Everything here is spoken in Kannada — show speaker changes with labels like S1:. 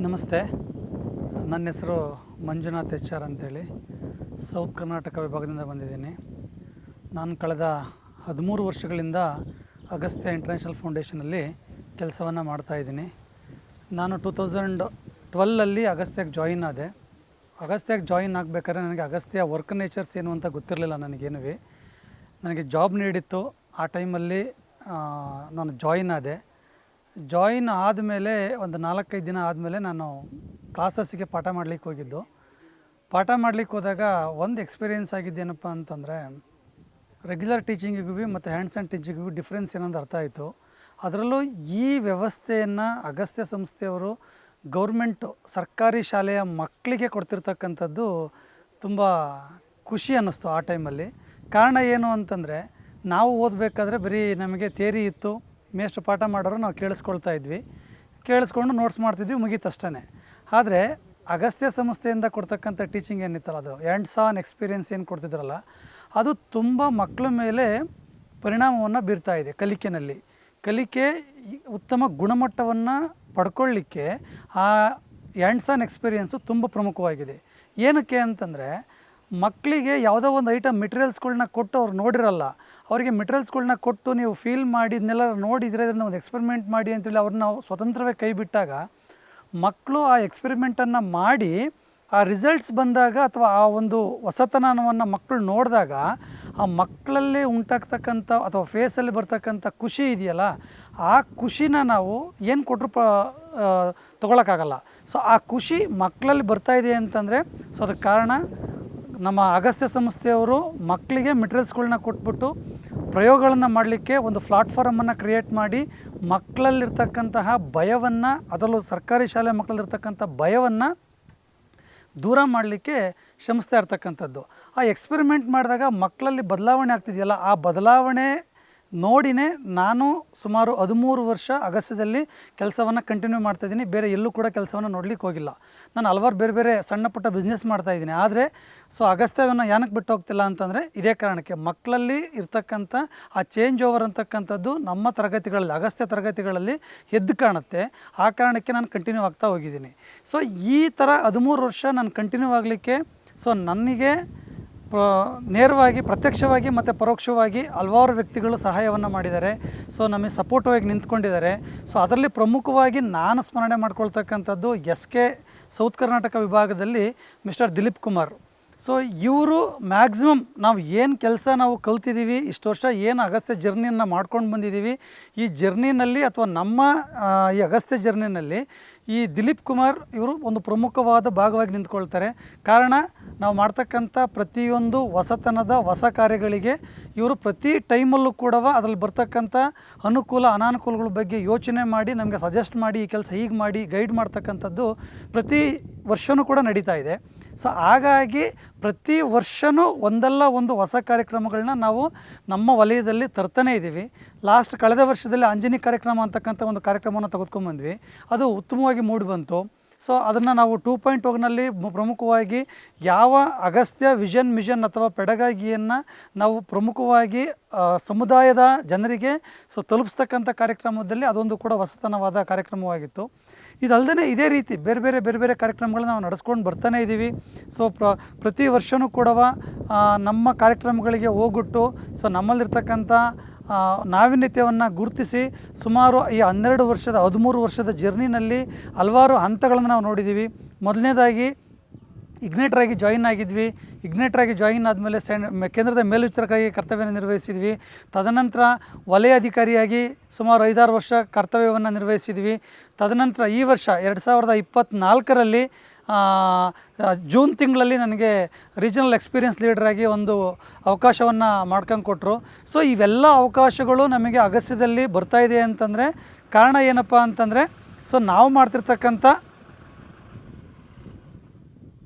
S1: ನಮಸ್ತೆ. ನನ್ನ ಹೆಸರು ಮಂಜುನಾಥ್ ಎಚ್ ಆರ್ ಅಂತೇಳಿ ಸೌತ್ ಕರ್ನಾಟಕ ವಿಭಾಗದಿಂದ ಬಂದಿದ್ದೀನಿ. ನಾನು ಕಳೆದ 13 ವರ್ಷಗಳಿಂದ ಅಗಸ್ತ್ಯ ಇಂಟರ್ನ್ಯಾಷನಲ್ ಫೌಂಡೇಶನಲ್ಲಿ ಕೆಲಸವನ್ನು ಮಾಡ್ತಾಯಿದ್ದೀನಿ. ನಾನು 2012 ಅಗಸ್ತ್ಯಕ್ಕೆ ಜಾಯಿನ್ ಆದೆ. ಅಗಸ್ತ್ಯಕ್ಕೆ ಜಾಯಿನ್ ಆಗಬೇಕಾದ್ರೆ ನನಗೆ ಅಗಸ್ತ್ಯ ವರ್ಕ್ ನೇಚರ್ಸ್ ಏನು ಅಂತ ಗೊತ್ತಿರಲಿಲ್ಲ. ನನಗೆ ಜಾಬ್ ನೀಡಿತ್ತು. ಆ ಟೈಮಲ್ಲಿ ನಾನು ಜಾಯಿನ್ ಆದೆ. ಜಾಯಿನ್ ಆದಮೇಲೆ ಒಂದು 4-5 ದಿನ ಆದಮೇಲೆ ನಾನು ಕ್ಲಾಸಸ್ಸಿಗೆ ಪಾಠ ಮಾಡಲಿಕ್ಕೆ ಹೋಗಿದ್ದು. ಪಾಠ ಮಾಡಲಿಕ್ಕೆ ಹೋದಾಗ ಒಂದು ಎಕ್ಸ್ಪೀರಿಯೆನ್ಸ್ ಆಗಿದ್ದೇನಪ್ಪ ಅಂತಂದರೆ, ರೆಗ್ಯುಲರ್ ಟೀಚಿಂಗಿಗೂ ಮತ್ತು ಹ್ಯಾಂಡ್ಸ್ ಆ್ಯಂಡ್ ಟೀಚಿಂಗಿಗೂ ಡಿಫ್ರೆನ್ಸ್ ಏನಂತ ಅರ್ಥ ಆಯಿತು. ಅದರಲ್ಲೂ ಈ ವ್ಯವಸ್ಥೆಯನ್ನು ಅಗಸ್ತ್ಯ ಸಂಸ್ಥೆಯವರು ಗೌರ್ಮೆಂಟು ಸರ್ಕಾರಿ ಶಾಲೆಯ ಮಕ್ಕಳಿಗೆ ಕೊಡ್ತಿರ್ತಕ್ಕಂಥದ್ದು ತುಂಬ ಖುಷಿ ಅನ್ನಿಸ್ತು ಆ ಟೈಮಲ್ಲಿ. ಕಾರಣ ಏನು ಅಂತಂದರೆ, ನಾವು ಓದಬೇಕಾದ್ರೆ ಬರೀ ನಮಗೆ ಥಿಯರಿ ಇತ್ತು. ಮೇಷ್ಟ್ರು ಪಾಠ ಮಾಡೋರು ನಾವು ಕೇಳಿಸ್ಕೊಳ್ತಾ ಇದ್ವಿ, ಕೇಳಿಸ್ಕೊಂಡು ನೋಟ್ಸ್ ಮಾಡ್ತಿದ್ವಿ, ಮುಗೀತಷ್ಟೇ. ಆದರೆ ಅಗಸ್ತ್ಯ ಸಂಸ್ಥೆಯಿಂದ ಕೊಡ್ತಕ್ಕಂಥ ಟೀಚಿಂಗ್ ಏನಿತ್ತಲ್ಲ, ಅದು ಹ್ಯಾಂಡ್ಸ್ ಆನ್ ಎಕ್ಸ್ಪೀರಿಯೆನ್ಸ್ ಏನು ಕೊಡ್ತಿದ್ರಲ್ಲ, ಅದು ತುಂಬ ಮಕ್ಕಳ ಮೇಲೆ ಪರಿಣಾಮವನ್ನು ಬೀರ್ತಾ ಇದೆ. ಕಲಿಕೆ ಉತ್ತಮ ಗುಣಮಟ್ಟವನ್ನು ಪಡ್ಕೊಳ್ಳಿಕ್ಕೆ ಆ ಹ್ಯಾಂಡ್ಸ್ ಆನ್ ಎಕ್ಸ್ಪೀರಿಯೆನ್ಸು ತುಂಬ ಪ್ರಮುಖವಾಗಿದೆ. ಏನಕ್ಕೆ ಅಂತಂದರೆ, ಮಕ್ಕಳಿಗೆ ಯಾವುದೋ ಒಂದು ಐಟಮ್ ಮೆಟೀರಿಯಲ್ಸ್ಗಳ್ನ ಕೊಟ್ಟು ಅವ್ರು ನೋಡಿರಲ್ಲ. ಅವರಿಗೆ ಮೆಟೀರಿಯಲ್ಸ್ಗಳ್ನ ಕೊಟ್ಟು ನೀವು ಫೀಲ್ ಮಾಡಿ ಇದನ್ನೆಲ್ಲ ನೋಡಿದರೆ ಇದನ್ನು ಒಂದು ಎಕ್ಸ್ಪೆರಿಮೆಂಟ್ ಮಾಡಿ ಅಂತೇಳಿ ಅವ್ರನ್ನ ಸ್ವತಂತ್ರವೇ ಕೈ ಬಿಟ್ಟಾಗ, ಮಕ್ಕಳು ಆ ಎಕ್ಸ್ಪೆರಿಮೆಂಟನ್ನು ಮಾಡಿ ಆ ರಿಸಲ್ಟ್ಸ್ ಬಂದಾಗ ಅಥವಾ ಆ ಒಂದು ಹೊಸತನವನ್ನು ಮಕ್ಕಳು ನೋಡಿದಾಗ ಆ ಮಕ್ಕಳಲ್ಲಿ ಉಂಟಾಗ್ತಕ್ಕಂಥ ಅಥವಾ ಫೇಸಲ್ಲಿ ಬರ್ತಕ್ಕಂಥ ಖುಷಿ ಇದೆಯಲ್ಲ, ಆ ಖುಷಿನ ನಾವು ಏನು ಕೊಟ್ಟರು ತೊಗೊಳಕ್ಕಾಗಲ್ಲ. ಸೊ ಆ ಖುಷಿ ಮಕ್ಕಳಲ್ಲಿ ಬರ್ತಾಯಿದೆ ಅಂತಂದರೆ, ಸೊ ಅದಕ್ಕೆ ಕಾರಣ ನಮ್ಮ ಅಗಸ್ತ್ಯ ಸಂಸ್ಥೆಯವರು ಮಕ್ಕಳಿಗೆ ಮೆಟೀರಿಯಲ್ಸ್ಗಳ್ನ ಕೊಟ್ಬಿಟ್ಟು ಪ್ರಯೋಗಗಳನ್ನು ಮಾಡಲಿಕ್ಕೆ ಒಂದು ಪ್ಲಾಟ್ಫಾರ್ಮನ್ನು ಕ್ರಿಯೇಟ್ ಮಾಡಿ ಮಕ್ಕಳಲ್ಲಿರ್ತಕ್ಕಂತಹ ಭಯವನ್ನು, ಅದರಲ್ಲೂ ಸರ್ಕಾರಿ ಶಾಲೆ ಮಕ್ಕಳಲ್ಲಿರ್ತಕ್ಕಂಥ ಭಯವನ್ನು ದೂರ ಮಾಡಲಿಕ್ಕೆ ಶ್ರಮಿಸ್ತಾ ಇರ್ತಕ್ಕಂಥದ್ದು. ಆ ಎಕ್ಸ್ಪೆರಿಮೆಂಟ್ ಮಾಡಿದಾಗ ಮಕ್ಕಳಲ್ಲಿ ಬದಲಾವಣೆ ಆಗ್ತಿದೆಯಲ್ಲ, ಆ ಬದಲಾವಣೆ ನೋಡಿನೇ ನಾನು ಸುಮಾರು 13 ವರ್ಷ ಅಗಸ್ತ್ಯದಲ್ಲಿ ಕೆಲಸವನ್ನು ಕಂಟಿನ್ಯೂ ಮಾಡ್ತಾಯಿದ್ದೀನಿ. ಬೇರೆ ಎಲ್ಲೂ ಕೂಡ ಕೆಲಸವನ್ನು ನೋಡ್ಲಿಕ್ಕೆ ಹೋಗಿಲ್ಲ. ನಾನು ಹಲವಾರು ಬೇರೆ ಸಣ್ಣ ಪುಟ್ಟ ಬಿಸ್ನೆಸ್ ಮಾಡ್ತಾಯಿದ್ದೀನಿ. ಆದರೆ ಅಗಸ್ತ್ಯವನ್ನು ಏನಕ್ಕೆ ಬಿಟ್ಟು ಹೋಗ್ತಿಲ್ಲ ಅಂತಂದರೆ, ಇದೇ ಕಾರಣಕ್ಕೆ ಮಕ್ಕಳಲ್ಲಿ ಇರ್ತಕ್ಕಂಥ ಆ ಚೇಂಜ್ ಓವರ್ ಅಂತಕ್ಕಂಥದ್ದು ನಮ್ಮ ತರಗತಿಗಳಲ್ಲಿ, ಅಗಸ್ತ್ಯ ತರಗತಿಗಳಲ್ಲಿ ಎದ್ದು ಕಾಣುತ್ತೆ. ಆ ಕಾರಣಕ್ಕೆ ನಾನು ಕಂಟಿನ್ಯೂ ಆಗ್ತಾ ಹೋಗಿದ್ದೀನಿ. ಸೊ ಈ ಥರ 13 ವರ್ಷ ನಾನು ಕಂಟಿನ್ಯೂ ಆಗಲಿಕ್ಕೆ ನನಗೆ ನೇರವಾಗಿ, ಪ್ರತ್ಯಕ್ಷವಾಗಿ ಮತ್ತು ಪರೋಕ್ಷವಾಗಿ ಹಲವಾರು ವ್ಯಕ್ತಿಗಳು ಸಹಾಯವನ್ನು ಮಾಡಿದ್ದಾರೆ. ನಮಗೆ ಸಪೋರ್ಟಿವಾಗಿ ನಿಂತ್ಕೊಂಡಿದ್ದಾರೆ. ಅದರಲ್ಲಿ ಪ್ರಮುಖವಾಗಿ ನಾನು ಸ್ಮರಣೆ ಮಾಡ್ಕೊಳ್ತಕ್ಕಂಥದ್ದು SK ಸೌತ್ ಕರ್ನಾಟಕ ವಿಭಾಗದಲ್ಲಿ ಮಿಸ್ಟರ್ ದಿಲೀಪ್ ಕುಮಾರ್. ಇವರು ಮ್ಯಾಕ್ಸಿಮಮ್ ನಾವು ಏನು ಕೆಲಸ ನಾವು ಕಲ್ತಿದ್ದೀವಿ, ಇಷ್ಟು ವರ್ಷ ಏನು ಅಗಸ್ತ್ಯ ಜರ್ನಿಯನ್ನು ಮಾಡ್ಕೊಂಡು ಬಂದಿದ್ದೀವಿ, ಈ ಜರ್ನಿನಲ್ಲಿ ಅಥವಾ ನಮ್ಮ ಈ ಅಗಸ್ತ್ಯ ಜರ್ನಿನಲ್ಲಿ ಈ ದಿಲೀಪ್ ಕುಮಾರ್ ಇವರು ಒಂದು ಪ್ರಮುಖವಾದ ಭಾಗವಾಗಿ ನಿಂತ್ಕೊಳ್ತಾರೆ. ಕಾರಣ, ನಾವು ಮಾಡ್ತಕ್ಕಂಥ ಪ್ರತಿಯೊಂದು ಹೊಸತನದ ಹೊಸ ಕಾರ್ಯಗಳಿಗೆ ಇವರು ಪ್ರತಿ ಟೈಮಲ್ಲೂ ಕೂಡ ಅದರಲ್ಲಿ ಬರ್ತಕ್ಕಂಥ ಅನುಕೂಲ ಅನಾನುಕೂಲಗಳ ಬಗ್ಗೆ ಯೋಚನೆ ಮಾಡಿ ನಮಗೆ ಸಜೆಸ್ಟ್ ಮಾಡಿ, ಈ ಕೆಲಸ ಹೀಗೆ ಮಾಡಿ ಗೈಡ್ ಮಾಡ್ತಕ್ಕಂಥದ್ದು ಪ್ರತಿ ವರ್ಷವೂ ಕೂಡ ನಡೀತಾ ಇದೆ. ಹಾಗಾಗಿ ಪ್ರತಿ ವರ್ಷವೂ ಒಂದಲ್ಲ ಒಂದು ಹೊಸ ಕಾರ್ಯಕ್ರಮಗಳನ್ನ ನಾವು ನಮ್ಮ ವಲಯದಲ್ಲಿ ತರ್ತಾನೇ ಇದ್ದೀವಿ. ಕಳೆದ ವರ್ಷದಲ್ಲಿ ಅಂಜನಿ ಕಾರ್ಯಕ್ರಮ ಅಂತಕ್ಕಂಥ ಒಂದು ಕಾರ್ಯಕ್ರಮವನ್ನು ತೆಗೆದುಕೊಂಡ್ಬಂದ್ವಿ. ಅದು ಉತ್ತಮವಾಗಿ ಮೂಡಿಬಂತು. ಅದನ್ನು ನಾವು 2.0ನಲ್ಲಿ ಪ್ರಮುಖವಾಗಿ ಯಾವ ಅಗಸ್ತ್ಯ ವಿಷನ್ ಮಿಷನ್ ಅಥವಾ ಪೆಡಗಾಗಿಯನ್ನು ನಾವು ಪ್ರಮುಖವಾಗಿ ಸಮುದಾಯದ ಜನರಿಗೆ ತಲುಪಿಸ್ತಕ್ಕಂಥ ಕಾರ್ಯಕ್ರಮದಲ್ಲಿ ಅದೊಂದು ಕೂಡ ಹೊಸತನವಾದ ಕಾರ್ಯಕ್ರಮವಾಗಿತ್ತು. ಇದಲ್ಲದೆ ಇದೇ ರೀತಿ ಬೇರೆ ಕಾರ್ಯಕ್ರಮಗಳನ್ನ ನಾವು ನಡೆಸ್ಕೊಂಡು ಬರ್ತಾನೆ ಇದ್ದೀವಿ. ಪ್ರತಿ ವರ್ಷವೂ ಕೂಡ ನಮ್ಮ ಕಾರ್ಯಕ್ರಮಗಳಿಗೆ ಹೋಗ್ಬಿಟ್ಟು ನಮ್ಮಲ್ಲಿರ್ತಕ್ಕಂಥ ನಾವೀನ್ಯತೆಯನ್ನು ಗುರುತಿಸಿ ಸುಮಾರು ಈ 13 ವರ್ಷದ ಜರ್ನಿನಲ್ಲಿ ಹಲವಾರು ಹಂತಗಳನ್ನು ನಾವು ನೋಡಿದ್ದೀವಿ. ಮೊದಲನೇದಾಗಿ ಇಗ್ನೇಟ್ರಾಗಿ ಜಾಯಿನ್ ಆಗಿದ್ವಿ. ಇಗ್ನೇಟ್ರಾಗಿ ಜಾಯಿನ್ ಆದಮೇಲೆ ಕೇಂದ್ರದ ಮೇಲ್ವಿಚಾರಕರಾಗಿ ಕರ್ತವ್ಯವನ್ನು ನಿರ್ವಹಿಸಿದ್ವಿ. ತದನಂತರ ವಲಯ ಅಧಿಕಾರಿಯಾಗಿ ಸುಮಾರು 5-6 ವರ್ಷ ಕರ್ತವ್ಯವನ್ನು ನಿರ್ವಹಿಸಿದ್ವಿ. ತದನಂತರ ಈ ವರ್ಷ 2024ರಲ್ಲಿ ಜೂನ್ ತಿಂಗಳಲ್ಲಿ ನನಗೆ ರೀಜನಲ್ ಎಕ್ಸ್ಪೀರಿಯನ್ಸ್ ಲೀಡರಾಗಿ ಒಂದು ಅವಕಾಶವನ್ನು ಮಾಡ್ಕೊಂಡು ಕೊಟ್ಟರು. ಇವೆಲ್ಲ ಅವಕಾಶಗಳು ನಮಗೆ ಅಗಸ್ತ್ಯದಲ್ಲಿ ಬರ್ತಾಯಿದೆ ಅಂತಂದರೆ ಕಾರಣ ಏನಪ್ಪ ಅಂತಂದರೆ, ನಾವು ಮಾಡ್ತಿರ್ತಕ್ಕಂಥ